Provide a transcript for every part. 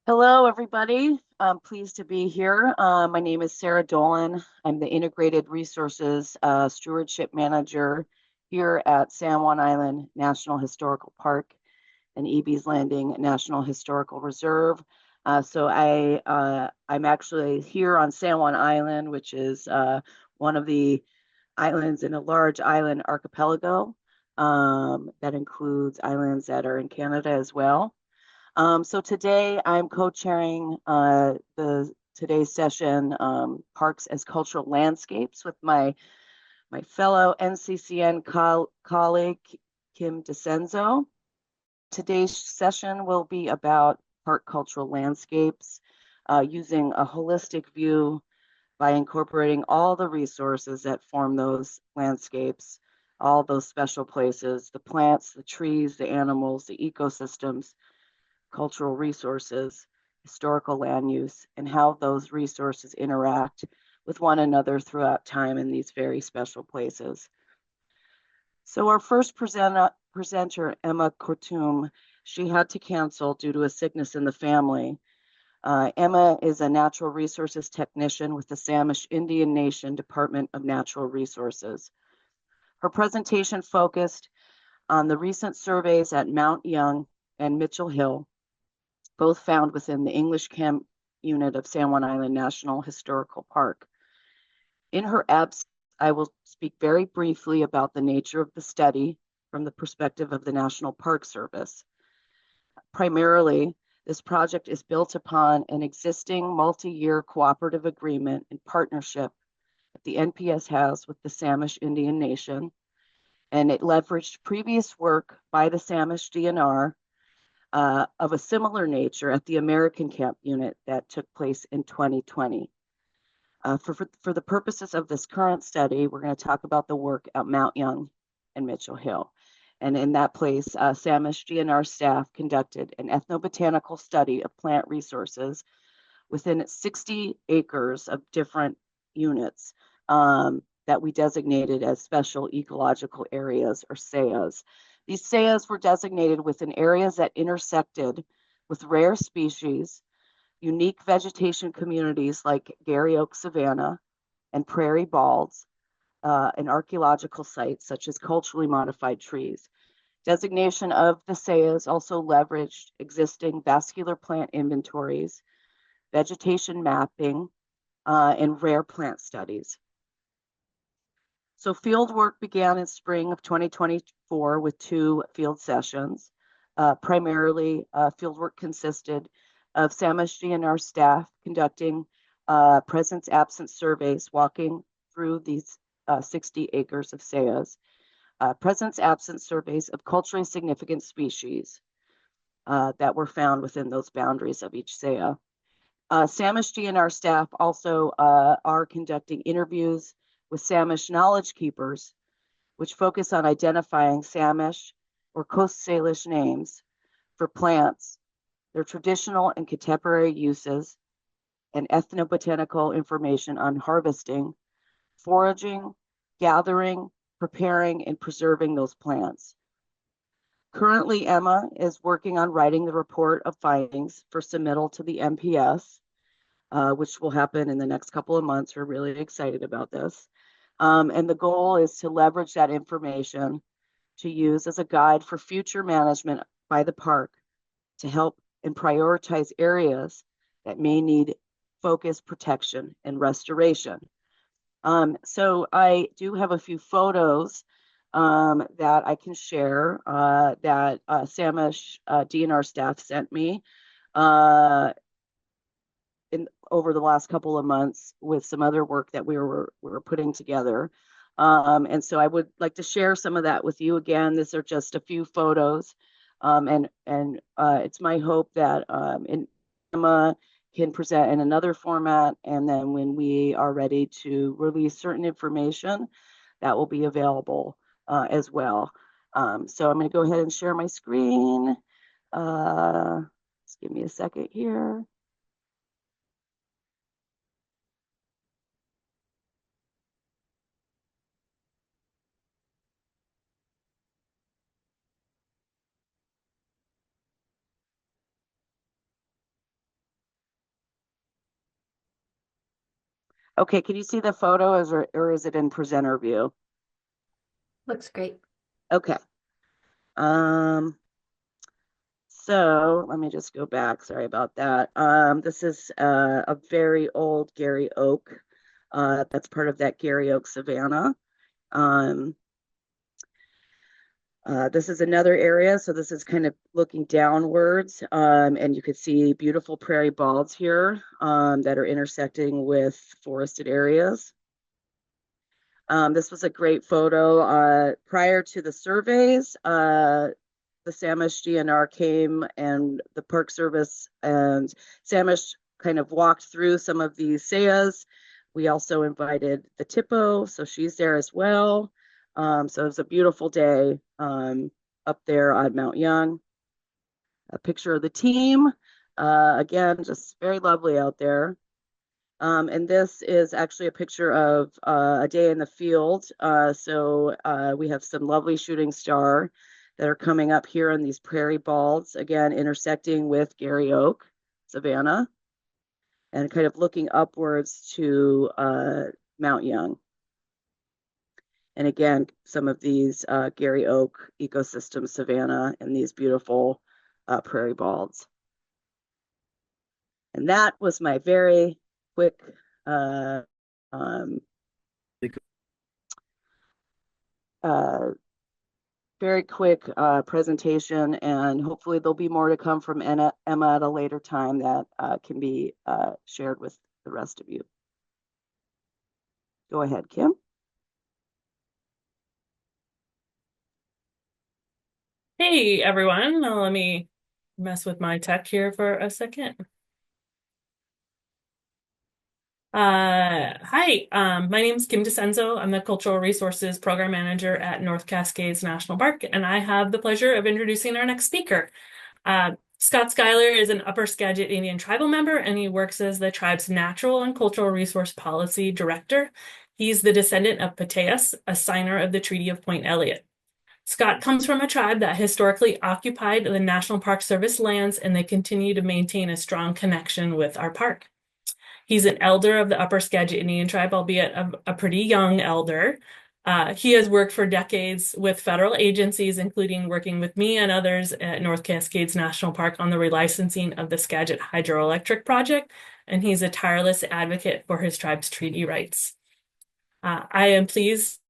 Hello, everybody. I'm pleased to be here. My name is Sara Dolan. I'm the Integrated Resources Stewardship Manager here at San Juan Island National Historical Park and Eby's Landing National Historical Reserve. I'm actually here on San Juan Island, which is one of the islands in a large island archipelago that includes islands that are in Canada as well. So today I'm co-chairing the today's session, Parks as Cultural Landscapes, with my fellow NCCN colleague, Kim DiCenzo. Today's session will be about park cultural landscapes, using a holistic view by incorporating all the resources that form those landscapes, all those special places, the plants, the trees, the animals, the ecosystems, cultural resources, historical land use, and how those resources interact with one another throughout time in these very special places. So our first presenter, Emma Kortum, she had to cancel due to a sickness in the family. Emma is a natural resources technician with the Samish Indian Nation Department of Natural Resources. Her presentation focused on the recent surveys at Mount Young and Mitchell Hill, both found within the English Camp unit of San Juan Island National Historical Park. In her absence, I will speak very briefly about the nature of the study from the perspective of the National Park Service. Primarily, this project is built upon an existing multi-year cooperative agreement and partnership that the NPS has with the Samish Indian Nation, and it leveraged previous work by the Samish DNR of a similar nature at the American Camp unit that took place in 2020. For the purposes of this current study, we're going to talk about the work at Mount Young and Mitchell Hill. And in that place, Samish DNR staff conducted an ethnobotanical study of plant resources within 60 acres of different units that we designated as special ecological areas, or SEAs. These SEAs were designated within areas that intersected with rare species, unique vegetation communities like Gary Oak Savanna and prairie balds, and archaeological sites such as culturally modified trees. Designation of the SEAs also leveraged existing vascular plant inventories, vegetation mapping, and rare plant studies. So field work began in spring of 2024 with 2 field sessions. Primarily, field work consisted of Samish DNR staff conducting presence-absence surveys, walking through these 60 acres of SEAs, presence-absence surveys of culturally significant species that were found within those boundaries of each SEA. Samish DNR staff also are conducting interviews with Samish knowledge keepers, which focus on identifying Samish or Coast Salish names for plants, their traditional and contemporary uses, and ethnobotanical information on harvesting, foraging, gathering, preparing, and preserving those plants. Currently, Emma is working on writing the report of findings for submittal to the NPS, which will happen in the next couple of months. We're really excited about this. And the goal is to leverage that information to use as a guide for future management by the park to help and prioritize areas that may need focused protection and restoration. So I do have a few photos that I can share that Samish DNR staff sent me over the last couple of months with some other work that we were putting together. And so I would like to share some of that with you. Again, these are just a few photos. And it's my hope that Emma can present in another format. And then when we are ready to release certain information, that will be available as well. So I'm going to go ahead and share my screen. Just give me a second here. Okay, can you see the photo or is it in presenter view? Looks great. Okay. Um, so let me just go back. Sorry about that. This is a very old Gary Oak. That's part of that Gary Oak Savanna. Um, this is another area, so this is kind of looking downwards, and you could see beautiful prairie balds here that are intersecting with forested areas. This was a great photo. Prior to the surveys, the Samish DNR came and the Park Service and Samish kind of walked through some of these sayas. We also invited the Tippo, so she's there as well. So it was a beautiful day up there on Mount Young. A picture of the team. Again, just very lovely out there. And this is actually a picture of a day in the field. We have some lovely shooting star that are coming up here in these prairie balds, again, intersecting with Gary Oak, Savannah, and kind of looking upwards to Mount Young. And again, some of these Gary Oak ecosystem savanna and these beautiful prairie balds. And that was my very quick uh, um, uh, presentation, and hopefully there'll be more to come from Emma at a later time that can be shared with the rest of you. Go ahead, Kim. Hey everyone, let me mess with my tech here for a second. Hi, my name is Kim DiCenzo. I'm the Cultural Resources Program Manager at North Cascades National Park, and I have the pleasure of introducing our next speaker. Scott Schuyler is an Upper Skagit Indian tribal member, and he works as the tribe's Natural and Cultural Resource Policy Director. He's the descendant of Pateas, a signer of the Treaty of Point Elliott. Scott comes from a tribe that historically occupied the National Park Service lands, and they continue to maintain a strong connection with our park. He's an elder of the Upper Skagit Indian tribe, albeit a pretty young elder. He has worked for decades with federal agencies, including working with me and others at North Cascades National Park on the relicensing of the Skagit Hydroelectric Project, and he's a tireless advocate for his tribe's treaty rights. I am pleased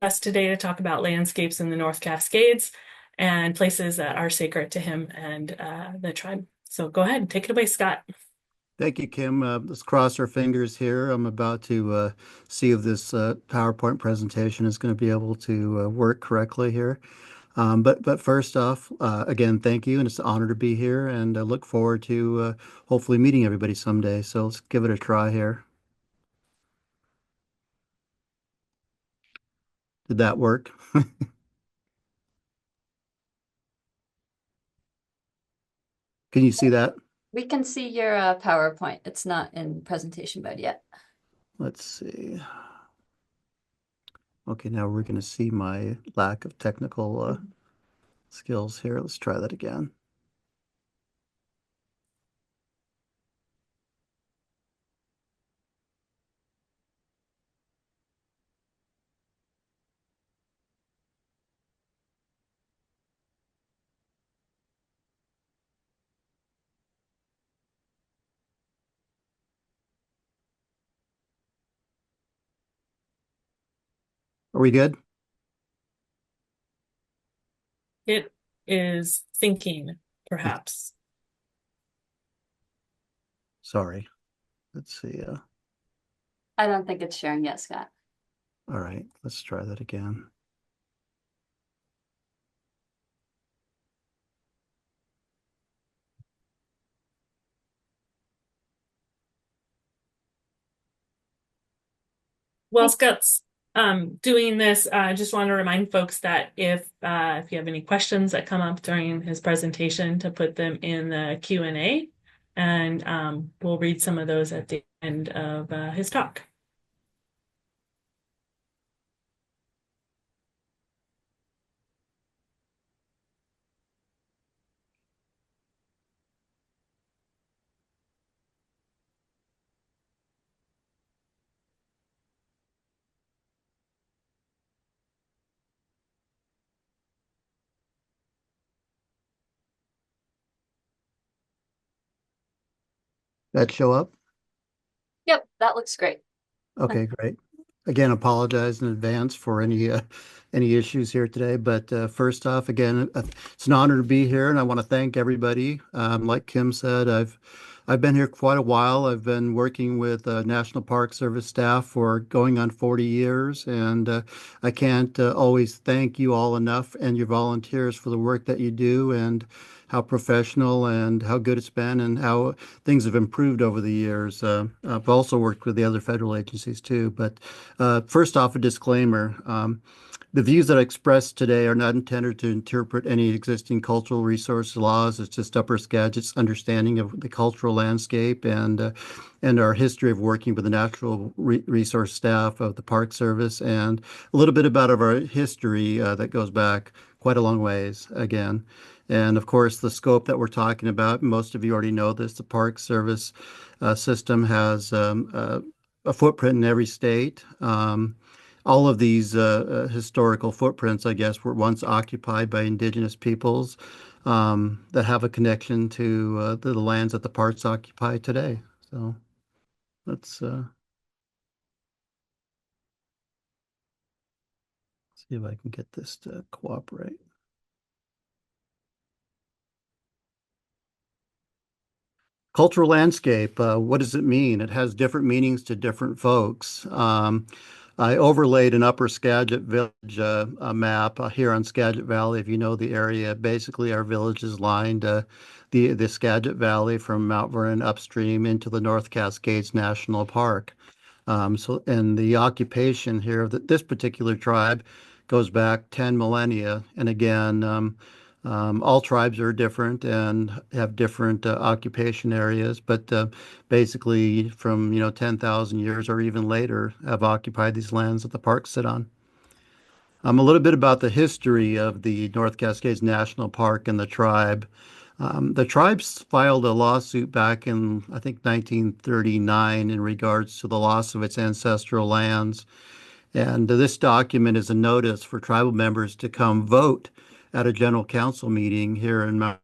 us today to talk about landscapes in the North Cascades and places that are sacred to him and the tribe. So go ahead and take it away, Scott. Thank you, Kim. Let's cross our fingers here. I'm about to see if this PowerPoint presentation is going to be able to work correctly here. But first off, again, thank you, and it's an honor to be here, and I look forward to hopefully meeting everybody someday. So let's give it a try here. Did that work? Can you see that? We can see your PowerPoint. It's not in presentation mode yet. Let's see. Okay, now we're going to see my lack of technical skills here. Let's try that again. Are we good? It is thinking, perhaps. Sorry. Let's see. I don't think it's sharing yet, Scott. All right, let's try that again. While Scott's doing this, I just want to remind folks that if you have any questions that come up during his presentation, to put them in the Q&A, and we'll read some of those at the end of his talk. That show up? Yep, that looks great. Okay, great. Again, apologize in advance for any issues here today. But first off, again, it's an honor to be here, and I want to thank everybody. Like Kim said, I've been here quite a while. I've been working with National Park Service staff for going on 40 years, and I can't always thank you all enough and your volunteers for the work that you do and how professional and how good it's been and how things have improved over the years. I've also worked with the other federal agencies too. But first off, a disclaimer. The views that I express today are not intended to interpret any existing cultural resource laws. It's just Upper Skagit's understanding of the cultural landscape and our history of working with the natural resource staff of the Park Service and a little bit about our history that goes back quite a long ways again. And of course, the scope that we're talking about, most of you already know this, the Park Service system has a footprint in every state. All of these historical footprints, I guess, were once occupied by indigenous peoples that have a connection to the lands that the parks occupy today. So let's see if I can get this to cooperate. Cultural landscape, what does it mean? It has different meanings to different folks. I overlaid an Upper Skagit village a map here on Skagit Valley. If you know the area, basically our village is lined the Skagit Valley from Mount Vernon upstream into the North Cascades National Park. And the occupation here of this particular tribe goes back 10 millennia. And again, all tribes are different and have different occupation areas, but basically from 10,000 years or even later have occupied these lands that the parks sit on. A little bit about the history of the North Cascades National Park and the tribe. The tribes filed a lawsuit back in, I think, 1939 in regards to the loss of its ancestral lands. And this document is a notice for tribal members to come vote at a general council meeting here in Mountain.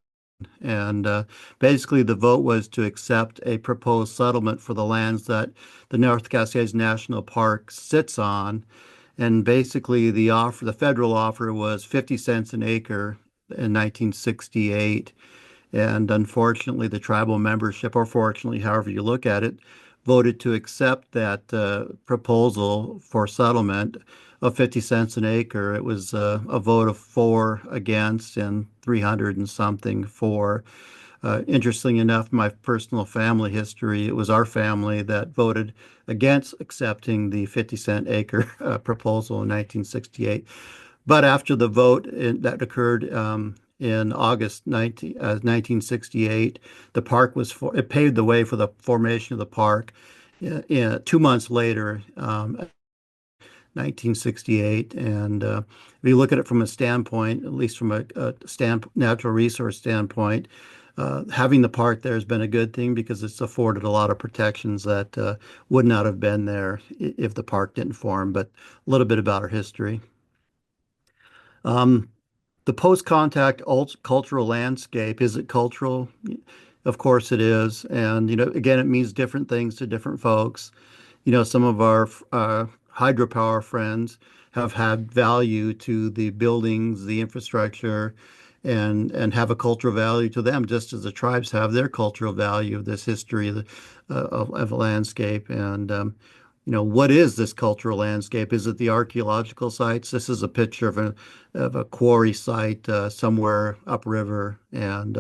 And basically, the vote was to accept a proposed settlement for the lands that the North Cascades National Park sits on. And basically, the federal offer was 50 cents an acre in 1968. And unfortunately, the tribal membership, or fortunately, however you look at it, voted to accept that proposal for settlement of 50 cents an acre. It was a vote of 4 against and 300 and something for. Interestingly enough, my personal family history, it was our family that voted against accepting the 50-cent acre proposal in 1968. But after the vote that occurred in August 1968, the park it paved the way for the formation of the park. 2 months later, 1968, and if you look at it from a standpoint, at least from a natural resource standpoint, having the park there has been a good thing because it's afforded a lot of protections that would not have been there if the park didn't form. But a little bit about our history. The post-contact cultural landscape, is it cultural? Of course it is. And, again, it means different things to different folks. Some of our hydropower friends have had value to the buildings, the infrastructure, and have a cultural value to them, just as the tribes have their cultural value of this history of a landscape. And what is this cultural landscape? Is it the archaeological sites? This is a picture of a quarry site somewhere upriver, and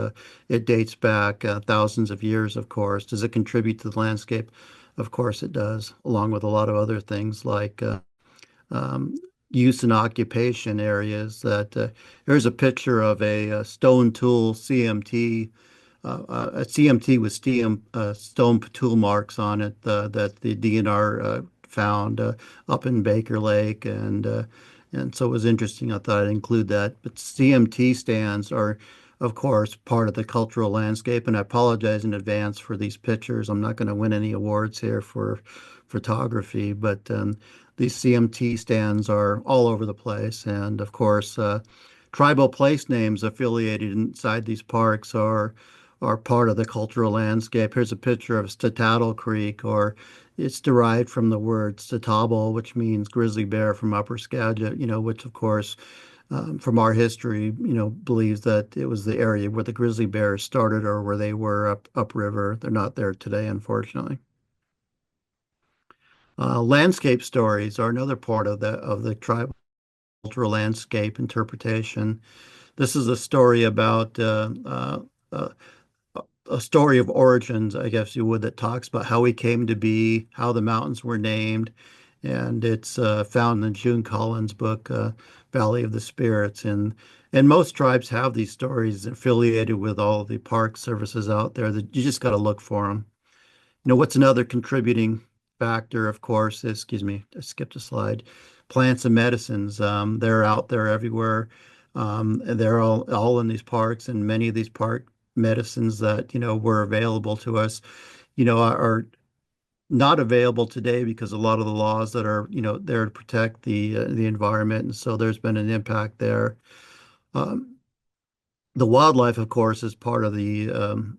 it dates back thousands of years, of course. Does it contribute to the landscape? Of course it does, along with a lot of other things like use and occupation areas. Here's a picture of a stone tool CMT. A CMT with stone tool marks on it that the DNR found up in Baker Lake, and so it was interesting. I thought I'd include that. But CMT stands are, of course, part of the cultural landscape, and I apologize in advance for these pictures. I'm not going to win any awards here for photography, but these CMT stands are all over the place, and of course, tribal place names affiliated inside these parks are are part of the cultural landscape. Here's a picture of Statatl Creek, or it's derived from the word Statabl, which means grizzly bear from Upper Skagit, which of course, from our history, believes that it was the area where the grizzly bears started or where they were upriver. They're not there today, unfortunately. Landscape stories are another part of the tribal cultural landscape interpretation. This is a story about uh, a story of origins, I guess you would, that talks about how we came to be, how the mountains were named, and it's found in June Collins' book, Valley of the Spirits. And most tribes have these stories affiliated with all the park services out there that you just got to look for them. What's another contributing factor, of course, is, excuse me, I skipped a slide, plants and medicines. They're out there everywhere. And they're all in these parks, and many of these park medicines that, were available to us, are not available today because a lot of the laws that are, there to protect the environment. And so there's been an impact there. Um, the wildlife, of course, is part of the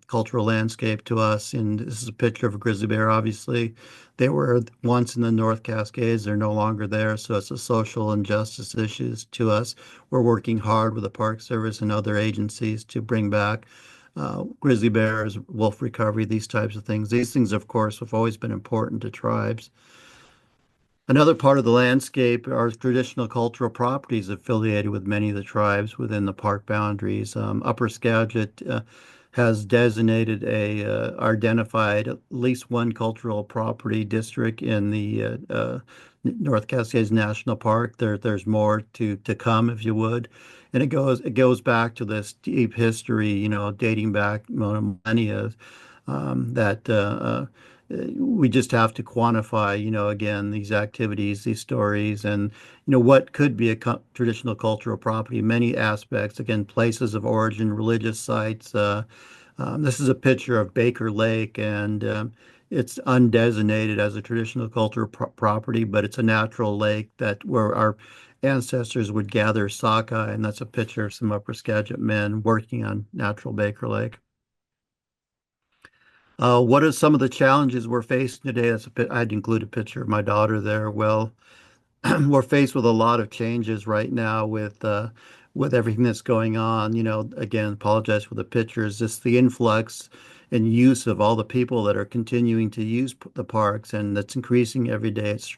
cultural landscape to us. And this is a picture of a grizzly bear, obviously. They were once in the North Cascades. They're no longer there. So it's a social injustice issues to us. We're working hard with the Park Service and other agencies to bring back grizzly bears, wolf recovery, these types of things. These things, of course, have always been important to tribes. Another part of the landscape are traditional cultural properties affiliated with many of the tribes within the park boundaries. Upper Skagit has designated identified at least one cultural property district in the North Cascades National Park. There's more to come, if you would. And it goes back to this deep history, dating back millennia, that we just have to quantify, again, these activities, these stories, and, what could be a traditional cultural property, many aspects, again, places of origin, religious sites. This is a picture of Baker Lake, and it's undesignated as a traditional cultural property, but it's a natural lake where our ancestors would gather sockeye, and that's a picture of some Upper Skagit men working on natural Baker Lake. What are some of the challenges we're facing today? I'd include a picture of my daughter there. Well, we're faced with a lot of changes right now with everything that's going on. Again, apologize for the pictures. Just the influx and use of all the people that are continuing to use the parks, and that's increasing every day. It's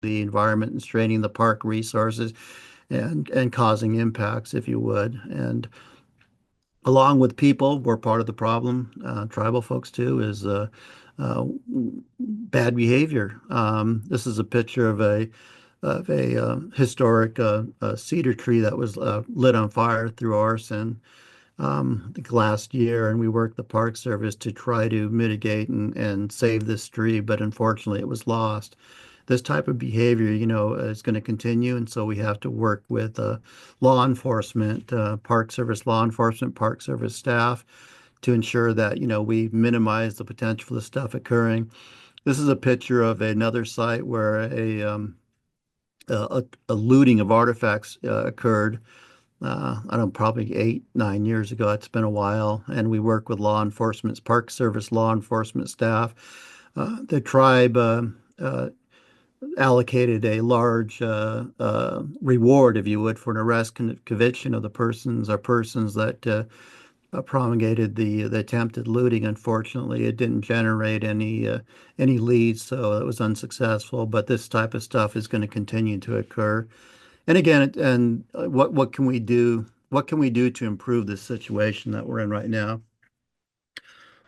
the environment and straining the park resources and causing impacts, if you would. And along with people, we're part of the problem. Tribal folks too is bad behavior. This is a picture of a historic cedar tree that was lit on fire through arson, I think last year, and we worked the Park Service to try to mitigate and save this tree, but unfortunately it was lost. This type of behavior, is going to continue, and so we have to work with law enforcement, Park Service law enforcement, Park Service staff to ensure that, we minimize the potential for the stuff occurring. This is a picture of another site where a looting of artifacts occurred. I don't know, probably 8, 9 years ago. It's been a while, and we work with law enforcement, Park Service law enforcement staff. The tribe allocated a large reward, if you would, for an arrest and conviction of the persons that promulgated the attempted looting. Unfortunately, it didn't generate any leads, so it was unsuccessful. But this type of stuff is going to continue to occur. And again, what can we do? What can we do to improve this situation that we're in right now?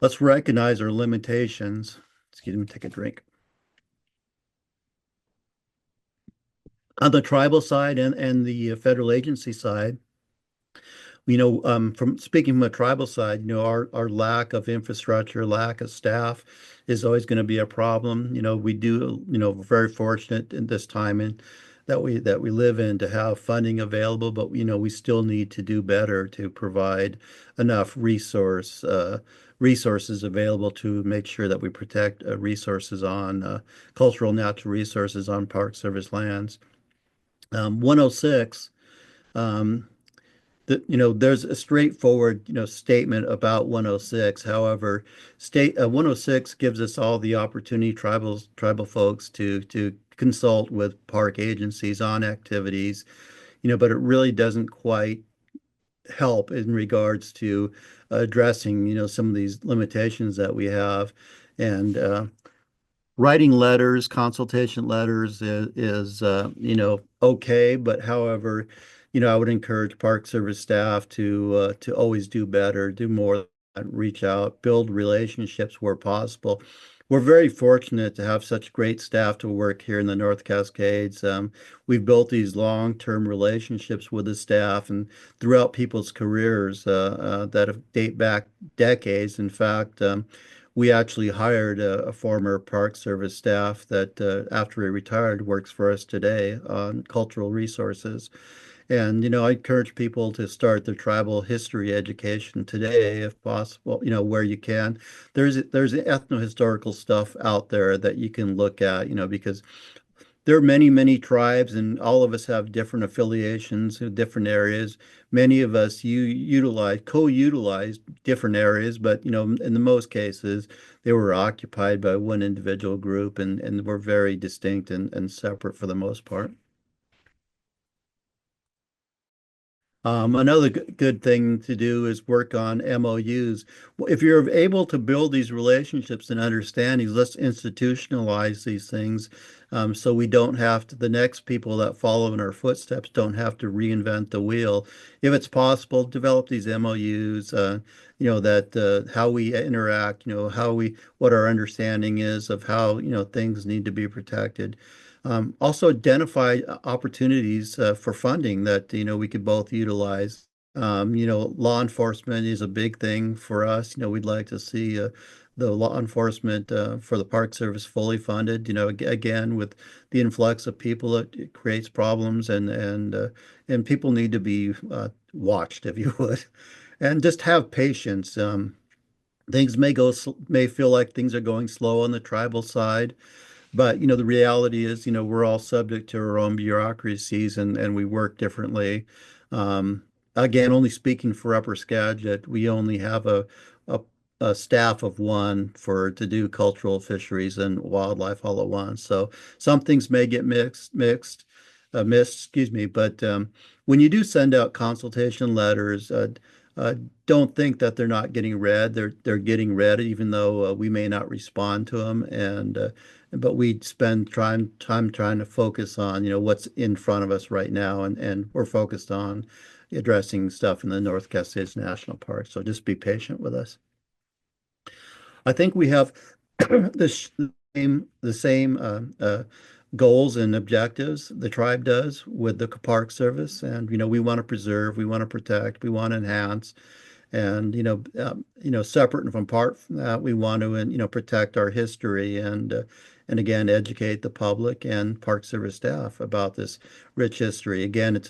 Let's recognize our limitations. Excuse me, take a drink. On the tribal side and the federal agency side, from speaking from a tribal side, our lack of infrastructure, lack of staff is always going to be a problem. We do, we're very fortunate in this time and that we live in to have funding available, but we still need to do better to provide enough resources available to make sure that we protect resources on cultural natural resources on Park Service lands. 106. there's a straightforward, statement about 106. However, state 106 gives us all the opportunity, tribal folks, to consult with park agencies on activities, but it really doesn't quite help in regards to addressing, some of these limitations that we have. And writing letters, consultation letters is okay, but however, I would encourage Park Service staff to always do better, do more, reach out, build relationships where possible. We're very fortunate to have such great staff to work here in the North Cascades. We've built these long-term relationships with the staff and throughout people's careers that date back decades. In fact, we actually hired a former Park Service staff that, after he retired, works for us today on cultural resources. And, I encourage people to start their tribal history education today, if possible, where you can. There's ethno-historical stuff out there that you can look at, because there are many, many tribes, and all of us have different affiliations in different areas. Many of us co-utilize different areas, but in the most cases, they were occupied by one individual group, and were very distinct and separate for the most part. Another good thing to do is work on MOUs. If you're able to build these relationships and understandings, let's institutionalize these things, so we don't have to, the next people that follow in our footsteps don't have to reinvent the wheel. If it's possible, develop these MOUs, that how we interact, what our understanding is of how, things need to be protected. Also identify opportunities for funding that we could both utilize. Law enforcement is a big thing for us. We'd like to see the law enforcement for the Park Service fully funded. Again, with the influx of people, it creates problems, and people need to be watched, if you would, and just have patience. Things may feel like things are going slow on the tribal side. But the reality is, we're all subject to our own bureaucracies, and we work differently. Again, only speaking for Upper Skagit, we only have a, a staff of one to do cultural fisheries and wildlife all at once. So some things may get missed, excuse me. But when you do send out consultation letters, uh, don't think that they're not getting read. They're getting read, even though we may not respond to them. But we spend time trying to focus on, what's in front of us right now, and we're focused on addressing stuff in the North Cascades National Park. So just be patient with us. I think we have the same goals and objectives the tribe does with the Park Service, and we want to preserve, we want to protect, we want to enhance. And separate and from apart from that, we want to protect our history, and again educate the public and Park Service staff about this rich history. Again,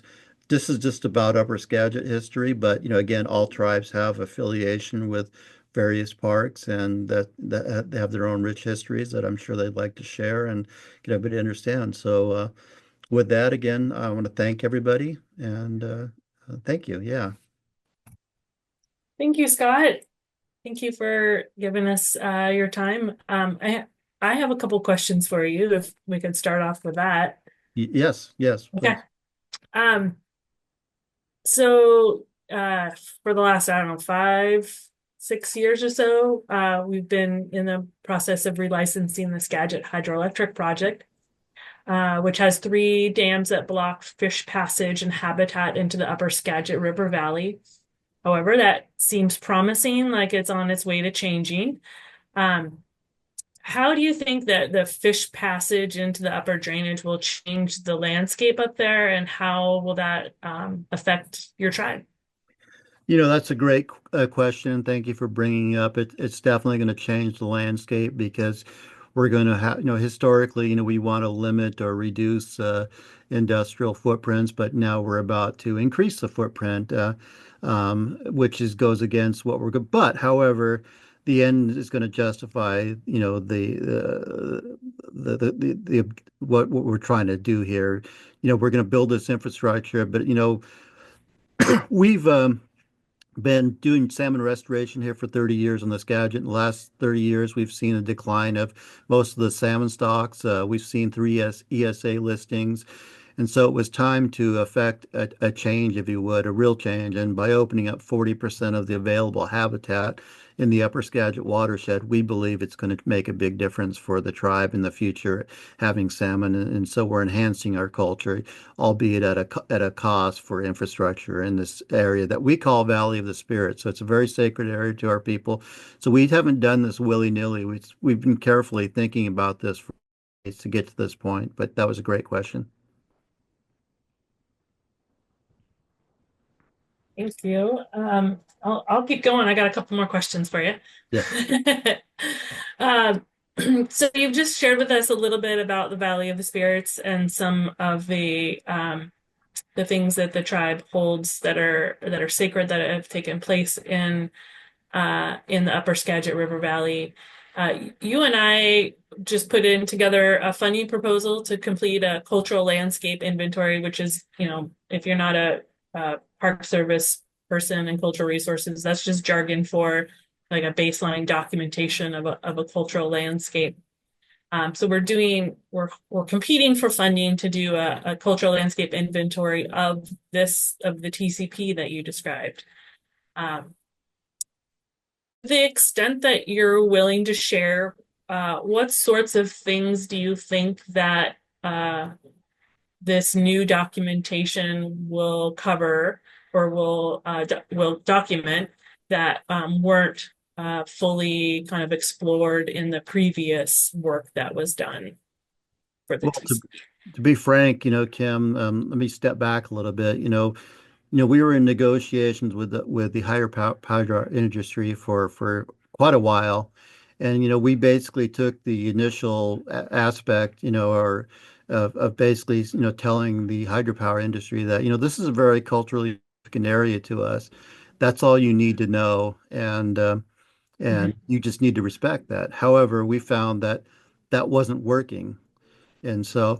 this is just about Upper Skagit history, but again, all tribes have affiliation with various parks, and that they have their own rich histories that I'm sure they'd like to share and get everybody to understand. So with that, again, I want to thank everybody, and thank you. Yeah. Thank you, Scott. Thank you for giving us your time. I have a couple questions for you, if we could start off with that. Yes, Okay. please. Um, so for the last, I don't know, 5-6 years or so, we've been in the process of relicensing the Skagit hydroelectric project, which has 3 dams that block fish passage and habitat into the Upper Skagit River Valley. However, that seems promising, like it's on its way to changing. How do you think that the fish passage into the upper drainage will change the landscape up there, and how will that affect your tribe? That's a great question. Thank you for bringing it up. It's definitely going to change the landscape, because we're going to have, historically, we want to limit or reduce industrial footprints, but now we're about to increase the footprint, which goes against what we're good. But however, the end is going to justify, what we're trying to do here. We're going to build this infrastructure, but We've been doing salmon restoration here for 30 years on the Skagit. In the last 30 years, we've seen a decline of most of the salmon stocks. We've seen three ESA listings. And so it was time to effect a change, if you would, a real change. And by opening up 40% of the available habitat in the Upper Skagit watershed, we believe it's going to make a big difference for the tribe in the future, having salmon. And so we're enhancing our culture, albeit at a cost for infrastructure in this area that we call Valley of the Spirit. So it's a very sacred area to our people. So we haven't done this willy-nilly. We've been carefully thinking about this to get to this point. But that was a great question. Thank you. I'll keep going. I got a couple more questions for you. Yeah. So you've just shared with us a little bit about the Valley of the Spirits and some of the things that the tribe holds that are sacred that have taken place in the Upper Skagit River Valley. You and I just put in together a funding proposal to complete a cultural landscape inventory, which is, if you're not a Park Service person and cultural resources, that's just jargon for like a baseline documentation of a cultural landscape. So we're competing for funding to do a cultural landscape inventory of the TCP that you described. The extent that you're willing to share, what sorts of things do you think that this new documentation will cover or will document that weren't fully kind of explored in the previous work that was done for the TCP? To be frank, Kim, let me step back a little bit. We were in negotiations with the hydropower industry for quite a while, and we basically took the initial aspect, or of basically telling the hydropower industry that this is a very culturally significant area to us. That's all you need to know, and you just need to respect that. However, we found that that wasn't working, and so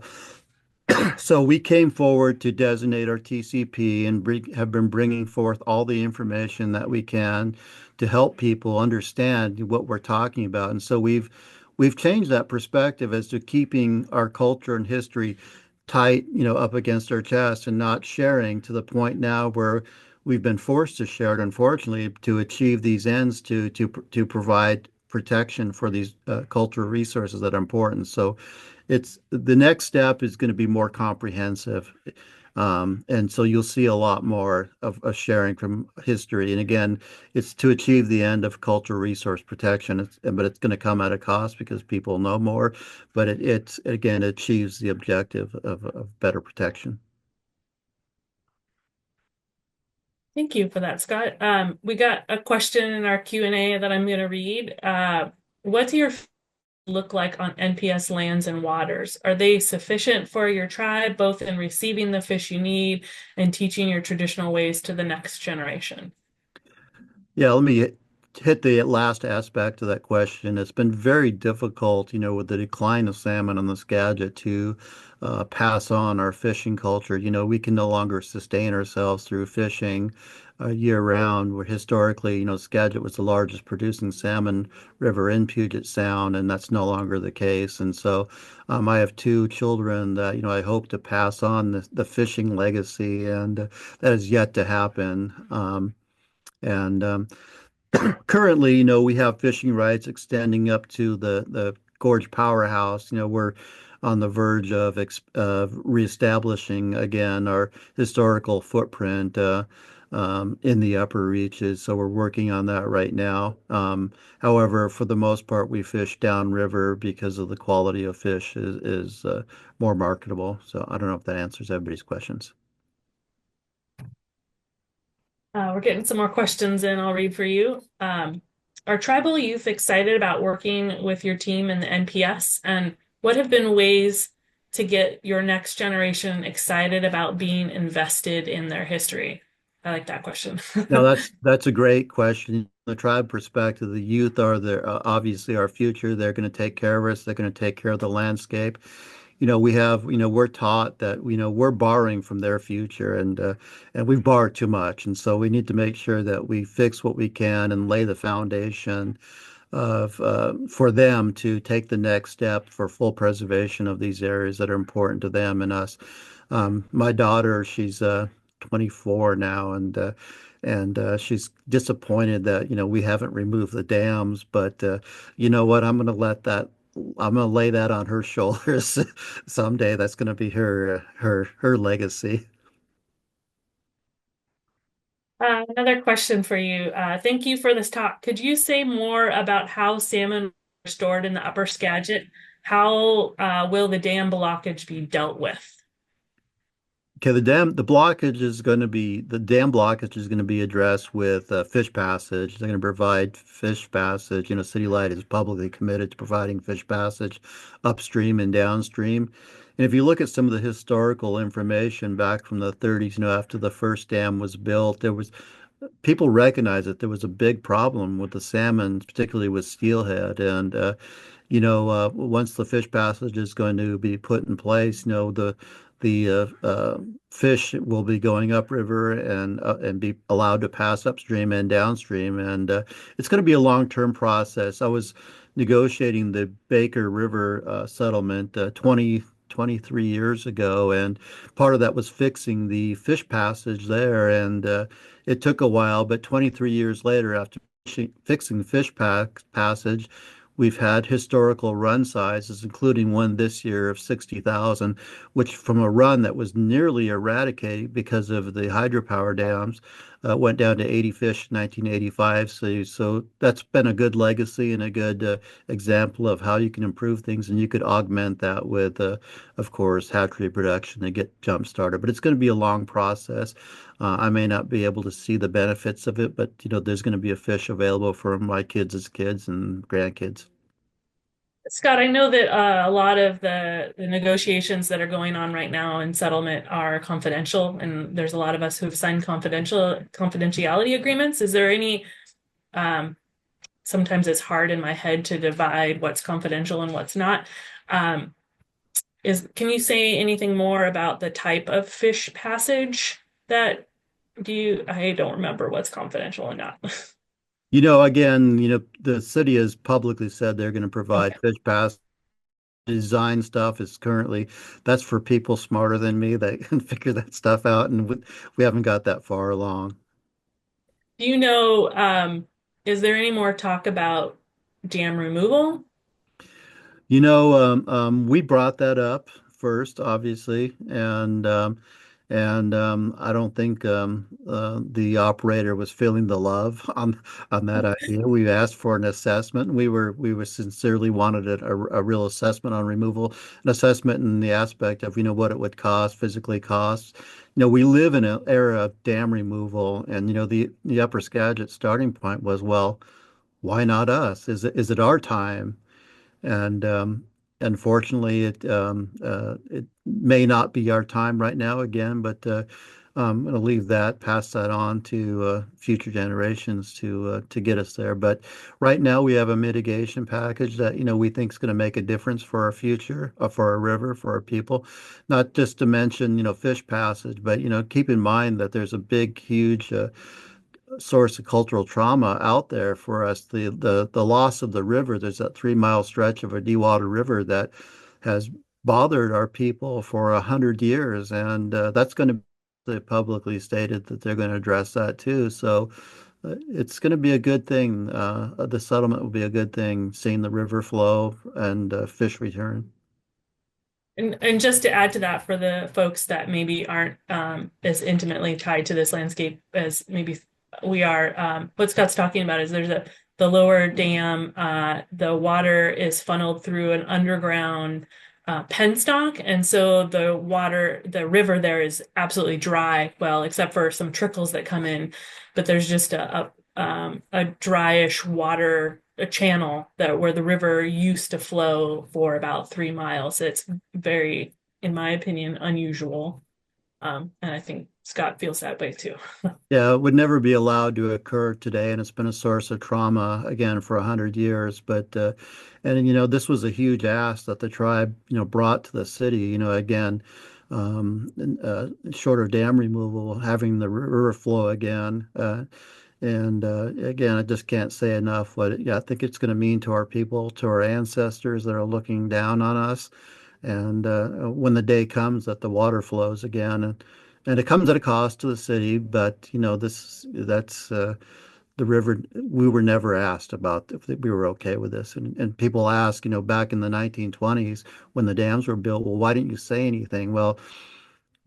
we came forward to designate our TCP and have been bringing forth all the information that we can to help people understand what we're talking about. And so we've changed that perspective as to keeping our culture and history tight, up against our chest and not sharing to the point now where we've been forced to share it, unfortunately, to achieve these ends to provide protection for these cultural resources that are important. So it's the next step is going to be more comprehensive. And so you'll see a lot more of sharing from history. And again, it's to achieve the end of cultural resource protection. But it's going to come at a cost because people know more. But it again achieves the objective of better protection. Thank you for that, Scott. We got a question in our Q&A that I'm going to read. What do your look like on NPS lands and waters? Are they sufficient for your tribe, both in receiving the fish you need and teaching your traditional ways to the next generation? Yeah, let me hit the last aspect of that question. It's been very difficult, with the decline of salmon on the Skagit to pass on our fishing culture. We can no longer sustain ourselves through fishing year round, where historically, Skagit was the largest producing salmon river in Puget Sound, and that's no longer the case. And so I have two children that, I hope to pass on the fishing legacy, and that is yet to happen. Currently, we have fishing rights extending up to the Gorge Powerhouse. We're on the verge of reestablishing again our historical footprint in the upper reaches. So we're working on that right now. However, for the most part, we fish downriver because of the quality of fish is more marketable. So I don't know if that answers everybody's questions. We're getting some more questions in. I'll read for you. Are tribal youth excited about working with your team in the NPS? And what have been ways to get your next generation excited about being invested in their history? I like that question. No, that's a great question. The tribe perspective, the youth are obviously our future. They're going to take care of us. They're going to take care of the landscape. we're taught that, we're borrowing from their future, and we've borrowed too much. And so we need to make sure that we fix what we can and lay the foundation for them to take the next step for full preservation of these areas that are important to them and us. My daughter, she's 24 now, and she's disappointed that we haven't removed the dams. But you know what? I'm going to lay that on her shoulders someday. That's going to be her legacy. Another question for you. Thank you for this talk. Could you say more about how salmon are stored in the Upper Skagit? How will the dam blockage be dealt with? Okay, the dam blockage is going to be addressed with fish passage. They're going to provide fish passage. City Light is publicly committed to providing fish passage upstream and downstream. And if you look at some of the historical information back from the 30s, after the first dam was built, people recognized that there was a big problem with the salmon, particularly with steelhead. And once the fish passage is going to be put in place, the fish will be going upriver and be allowed to pass upstream and downstream. And it's going to be a long-term process. I was negotiating the Baker River settlement 23 years ago, and part of that was fixing the fish passage there. And it took a while, but 23 years later, after fixing the passage, we've had historical run sizes, including one this year of 60,000, which from a run that was nearly eradicated because of the hydropower dams, went down to 80 fish in 1985. So that's been a good legacy and a good example of how you can improve things, and you could augment that with, of course, hatchery production to get jump started. But it's going to be a long process. I may not be able to see the benefits of it, but there's going to be a fish available for my kids' kids and grandkids. Scott, I know that a lot of the negotiations that are going on right now in settlement are confidential, and there's a lot of us who have signed confidentiality agreements. Is there any, sometimes it's hard in my head to divide what's confidential and what's not. Can you say anything more about the type of fish passage I don't remember what's confidential and not. Again, the city has publicly said they're going to provide fish pass. Design stuff is that's for people smarter than me that can figure that stuff out, and we haven't got that far along. Do you know, is there any more talk about dam removal? We brought that up first, obviously, and I don't think the operator was feeling the love on that idea. We asked for an assessment, and we sincerely wanted a real assessment on removal, an assessment in the aspect of what it would cost, physically cost. We live in an era of dam removal, and the Upper Skagit starting point was, well, why not us? Is it our time? And unfortunately, it may not be our time right now again, but I'm going to pass that on to future generations to get us there. But right now, we have a mitigation package that we think is going to make a difference for our future, for our river, for our people. Not just to mention fish passage, but keep in mind that there's a big, huge source of cultural trauma out there for us. The loss of the river. There's that 3 mile stretch of a dewatered river that has bothered our people for 100 years, and that's going to be publicly stated that they're going to address that too. So it's going to be a good thing. The settlement will be a good thing, seeing the river flow and fish return. And just to add to that, for the folks that maybe aren't as intimately tied to this landscape as maybe we are, what Scott's talking about is the lower dam, the water is funneled through an underground penstock, and so the river there is absolutely dry, well, except for some trickles that come in, but there's just a dryish water, a channel where the river used to flow for about 3 miles. It's very, in my opinion, unusual. And I think Scott feels that way too. Yeah, it would never be allowed to occur today, and it's been a source of trauma again for 100 years. But and this was a huge ask that the tribe brought to the city. Again, short of dam removal, having the river flow again. And again, I just can't say enough yeah, I think it's going to mean to our people, to our ancestors that are looking down on us. And when the day comes that the water flows again, and it comes at a cost to the city, but that's the river. We were never asked about if we were okay with this, and people ask, back in the 1920s when the dams were built, well, why didn't you say anything? Well,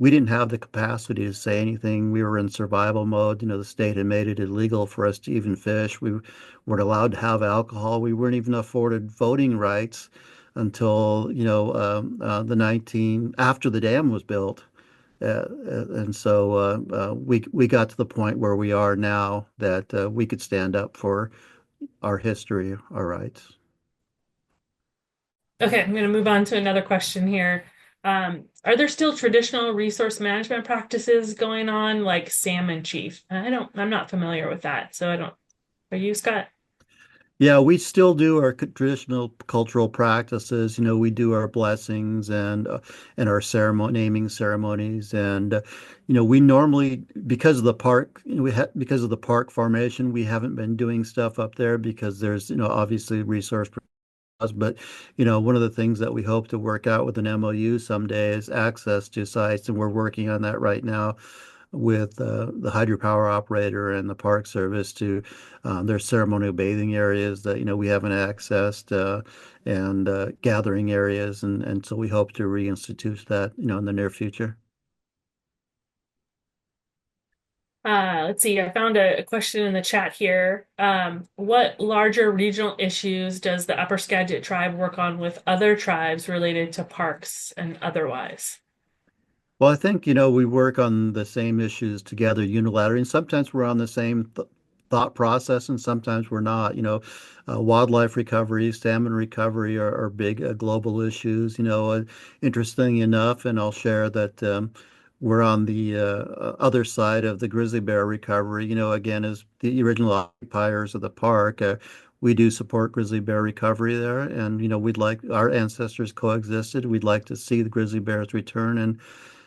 we didn't have the capacity to say anything. We were in survival mode. The state had made it illegal for us to even fish. We weren't allowed to have alcohol. We weren't even afforded voting rights until, the 19 after the dam was built. And so we got to the point where we are now that we could stand up for our history, our rights. Okay, I'm going to move on to another question here. Are there still traditional resource management practices going on, like salmon chief? I'm not familiar with that, so I don't. Are you, Scott? Yeah, we still do our traditional cultural practices. We do our blessings and our ceremony naming ceremonies, and we normally, because of the park, because of the park formation, we haven't been doing stuff up there because there's obviously resource. But one of the things that we hope to work out with an MOU someday is access to sites, and we're working on that right now with the hydropower operator and the Park Service to there's ceremonial bathing areas that we haven't accessed and gathering areas, and so we hope to reinstitute that in the near future. Let's see. I found a question in the chat here. What larger regional issues does the Upper Skagit tribe work on with other tribes related to parks and otherwise? Well, I think, we work on the same issues together unilaterally, and sometimes we're on the same th thought process, and sometimes we're not. Wildlife recovery, salmon recovery are big global issues. Interesting enough, and I'll share that we're on the other side of the grizzly bear recovery. Again, as the original occupiers of the park, we do support grizzly bear recovery there, and we'd like our ancestors coexisted. We'd like to see the grizzly bears return,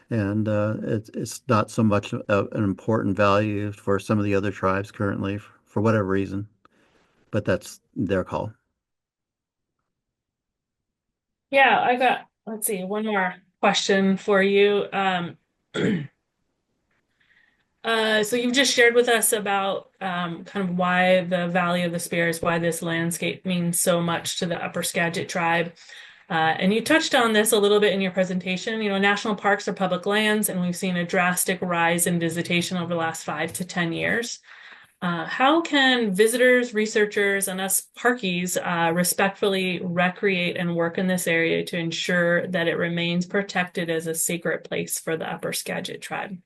and it's not so much an important value for some of the other tribes currently for whatever reason, but that's their call. Yeah, I got, let's see, one more question for you. So you've just shared with us about kind of why the Valley of the Spears, why this landscape means so much to the Upper Skagit tribe. And you touched on this a little bit in your presentation. National parks are public lands, and we've seen a drastic rise in visitation over the last 5 to 10 years. How can visitors, researchers, and us parkies respectfully recreate and work in this area to ensure that it remains protected as a sacred place for the Upper Skagit tribe?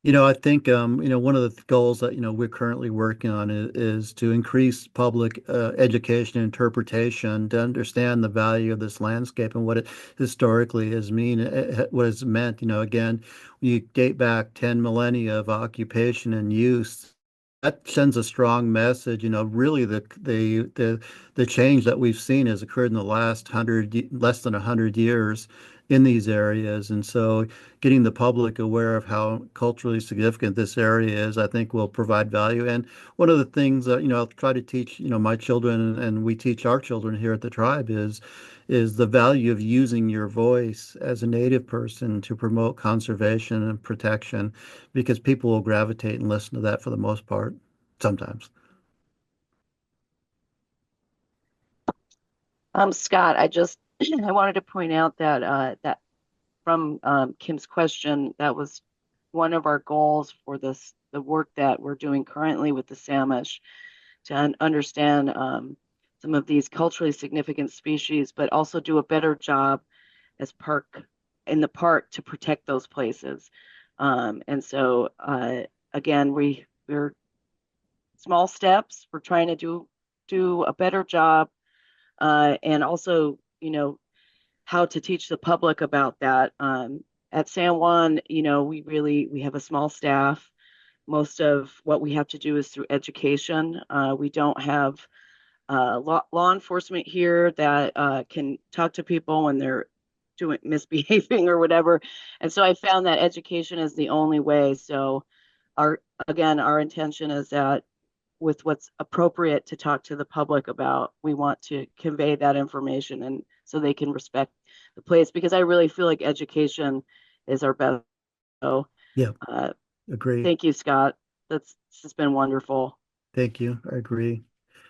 I think one of the goals that we're currently working on is to increase public education and interpretation to understand the value of this landscape and what it historically what it's meant. Again, when you date back 10 millennia of occupation and use, that sends a strong message. Really the change that we've seen has occurred in the last less than 100 years in these areas, and so getting the public aware of how culturally significant this area is, I think, will provide value. And one of the things that I'll try to teach my children, and we teach our children here at the tribe, is the value of using your voice as a Native person to promote conservation and protection, because people will gravitate and listen to that for the most part, sometimes. Scott, I wanted to point out that from Kim's question, that was one of our goals for the work that we're doing currently with the Samish to understand some of these culturally significant species, but also do a better job as in the park to protect those places. And so again, we're small steps. We're trying to do a better job, and also how to teach the public about that. at San Juan, we have a small staff. Most of what we have to do is through education. We don't have law enforcement here that can talk to people when they're doing misbehaving or whatever. And so I found that education is the only way. So our intention is that with what's appropriate to talk to the public about, we want to convey that information and so they can respect the place, because I really feel like education is our best. So Yeah, uh, agree. thank you, Scott. This has been wonderful. Thank you. I agree.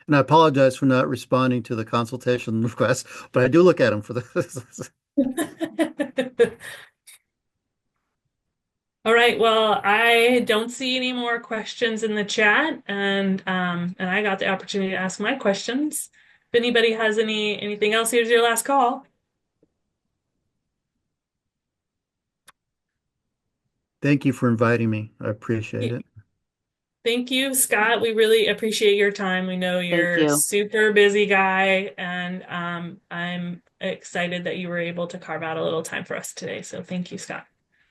And I apologize for not responding to the consultation request, but I do look at them for the. All right, well, I don't see any more questions in the chat, and I got the opportunity to ask my questions. If anybody has anything else, here's your last call. Thank you for inviting me. I appreciate it. Thank you, Scott. We really appreciate your time. We know Thank you're a you. super busy guy, and I'm excited that you were able to carve out a little time for us today. So thank you, Scott.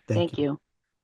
Thank Thank you. you.